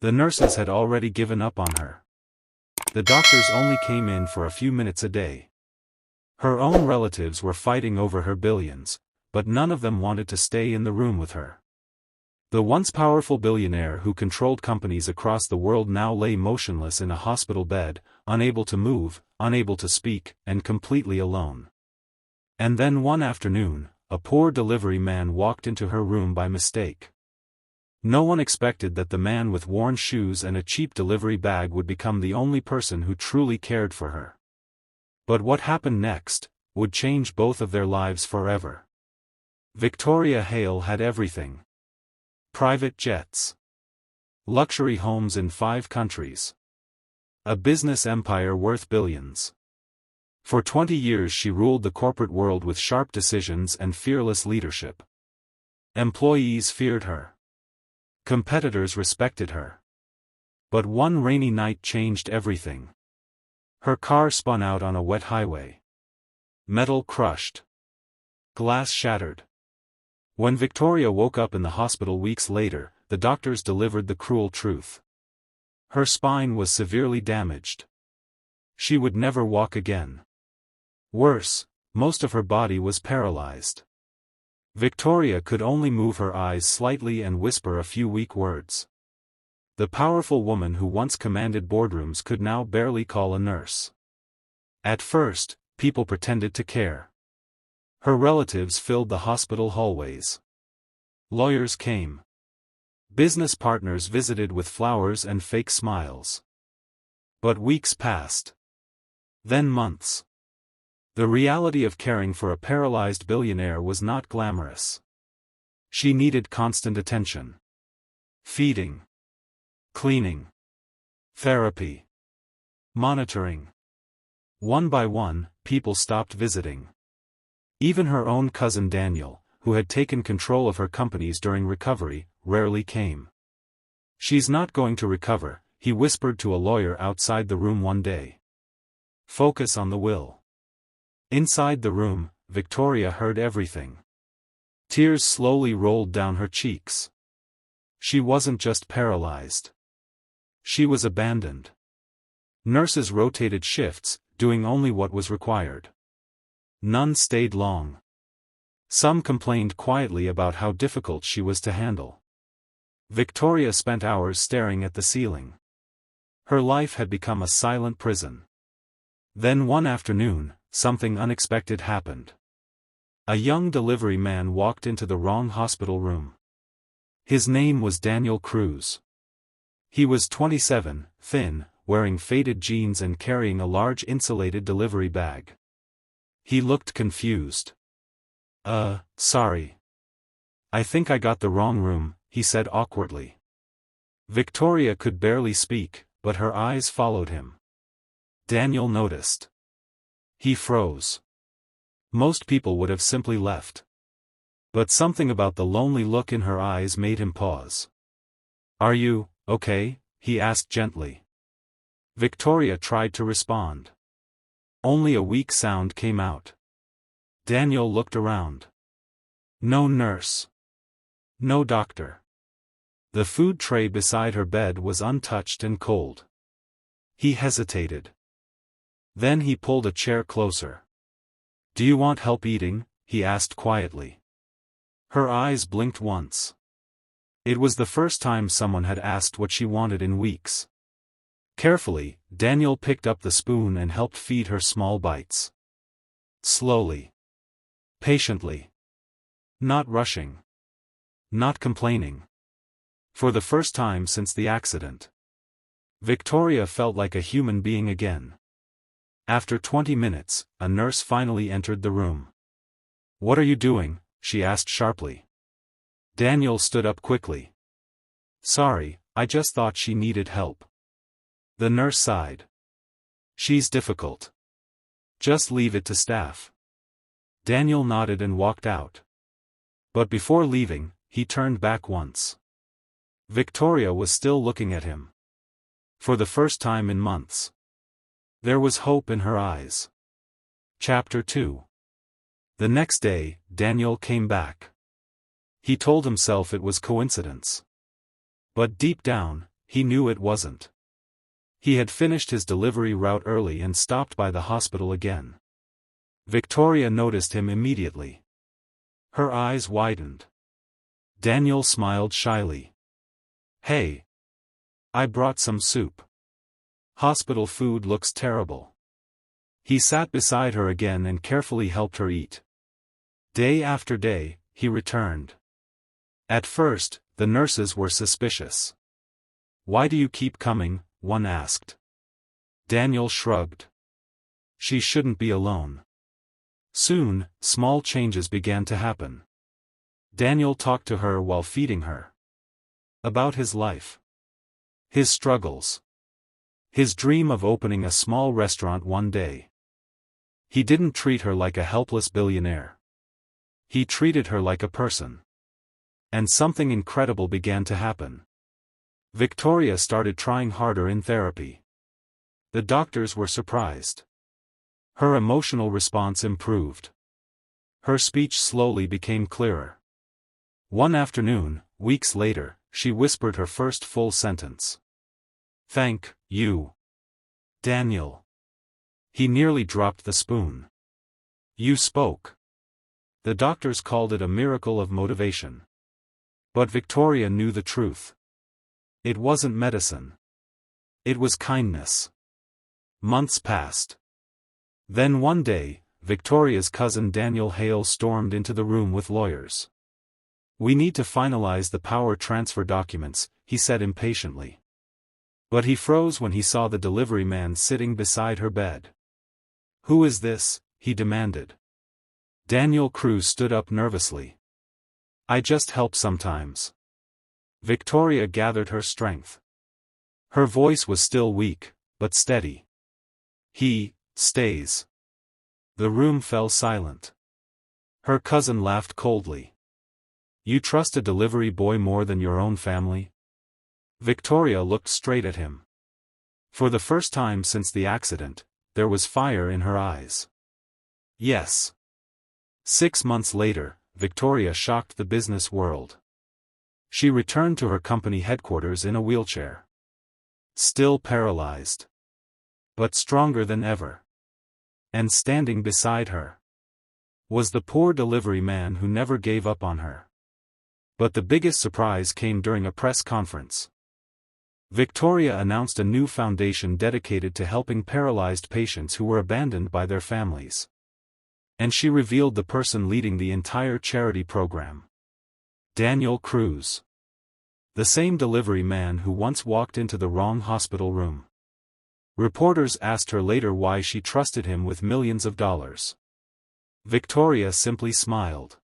The nurses had already given up on her. The doctors only came in for a few minutes a day. Her own relatives were fighting over her billions, but none of them wanted to stay in the room with her. The once powerful billionaire who controlled companies across the world now lay motionless in a hospital bed, unable to move, unable to speak, and completely alone. And then one afternoon, a poor delivery man walked into her room by mistake. No one expected that the man with worn shoes and a cheap delivery bag would become the only person who truly cared for her. But what happened next would change both of their lives forever. Victoria Hale had everything. Private jets. Luxury homes in 5 countries. A business empire worth billions. For 20 years she ruled the corporate world with sharp decisions and fearless leadership. Employees feared her. Competitors respected her. But one rainy night changed everything. Her car spun out on a wet highway. Metal crushed. Glass shattered. When Victoria woke up in the hospital weeks later, the doctors delivered the cruel truth. Her spine was severely damaged. She would never walk again. Worse, most of her body was paralyzed. Victoria could only move her eyes slightly and whisper a few weak words. The powerful woman who once commanded boardrooms could now barely call a nurse. At first, people pretended to care. Her relatives filled the hospital hallways. Lawyers came. Business partners visited with flowers and fake smiles. But weeks passed. Then months. The reality of caring for a paralyzed billionaire was not glamorous. She needed constant attention. Feeding. Cleaning. Therapy. Monitoring. One by one, people stopped visiting. Even her own cousin Daniel, who had taken control of her companies during recovery, rarely came. "She's not going to recover," he whispered to a lawyer outside the room one day. "Focus on the will." Inside the room, Victoria heard everything. Tears slowly rolled down her cheeks. She wasn't just paralyzed. She was abandoned. Nurses rotated shifts, doing only what was required. None stayed long. Some complained quietly about how difficult she was to handle. Victoria spent hours staring at the ceiling. Her life had become a silent prison. Then one afternoon, something unexpected happened. A young delivery man walked into the wrong hospital room. His name was Daniel Cruz. He was 27, thin, wearing faded jeans and carrying a large insulated delivery bag. He looked confused. Sorry. I think I got the wrong room," he said awkwardly. Victoria could barely speak, but her eyes followed him. Daniel noticed. He froze. Most people would have simply left. But something about the lonely look in her eyes made him pause. "Are you okay?" he asked gently. Victoria tried to respond. Only a weak sound came out. Daniel looked around. No nurse. No doctor. The food tray beside her bed was untouched and cold. He hesitated. Then he pulled a chair closer. "Do you want help eating?" he asked quietly. Her eyes blinked once. It was the first time someone had asked what she wanted in weeks. Carefully, Daniel picked up the spoon and helped feed her small bites. Slowly. Patiently. Not rushing. Not complaining. For the first time since the accident, Victoria felt like a human being again. After 20 minutes, a nurse finally entered the room. "What are you doing?" she asked sharply. Daniel stood up quickly. "Sorry, I just thought she needed help." The nurse sighed. "She's difficult. Just leave it to staff." Daniel nodded and walked out. But before leaving, he turned back once. Victoria was still looking at him. For the first time in months. There was hope in her eyes. Chapter 2. The next day, Daniel came back. He told himself it was coincidence. But deep down, he knew it wasn't. He had finished his delivery route early and stopped by the hospital again. Victoria noticed him immediately. Her eyes widened. Daniel smiled shyly. "Hey. I brought some soup. Hospital food looks terrible." He sat beside her again and carefully helped her eat. Day after day, he returned. At first, the nurses were suspicious. "Why do you keep coming?" one asked. Daniel shrugged. "She shouldn't be alone." Soon, small changes began to happen. Daniel talked to her while feeding her. About his life. His struggles. His dream of opening a small restaurant one day. He didn't treat her like a helpless billionaire. He treated her like a person. And something incredible began to happen. Victoria started trying harder in therapy. The doctors were surprised. Her emotional response improved. Her speech slowly became clearer. One afternoon, weeks later, she whispered her first full sentence. "Thank you, Daniel." He nearly dropped the spoon. "You spoke." The doctors called it a miracle of motivation. But Victoria knew the truth. It wasn't medicine. It was kindness. Months passed. Then one day, Victoria's cousin Daniel Hale stormed into the room with lawyers. "We need to finalize the power transfer documents," he said impatiently. But he froze when he saw the delivery man sitting beside her bed. "Who is this?" he demanded. Daniel Cruz stood up nervously. "I just help sometimes." Victoria gathered her strength. Her voice was still weak, but steady. "He stays." The room fell silent. Her cousin laughed coldly. "You trust a delivery boy more than your own family?" Victoria looked straight at him. For the first time since the accident, there was fire in her eyes. "Yes." 6 months later, Victoria shocked the business world. She returned to her company headquarters in a wheelchair. Still paralyzed. But stronger than ever. And standing beside her was the poor delivery man who never gave up on her. But the biggest surprise came during a press conference. Victoria announced a new foundation dedicated to helping paralyzed patients who were abandoned by their families. And she revealed the person leading the entire charity program. Daniel Cruz. The same delivery man who once walked into the wrong hospital room. Reporters asked her later why she trusted him with millions of dollars. Victoria simply smiled.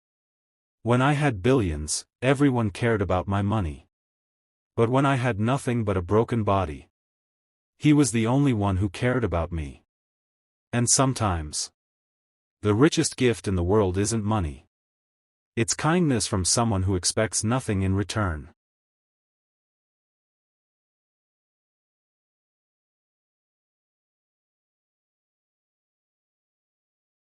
"When I had billions, everyone cared about my money. But when I had nothing but a broken body, he was the only one who cared about me." And sometimes, the richest gift in the world isn't money. It's kindness from someone who expects nothing in return.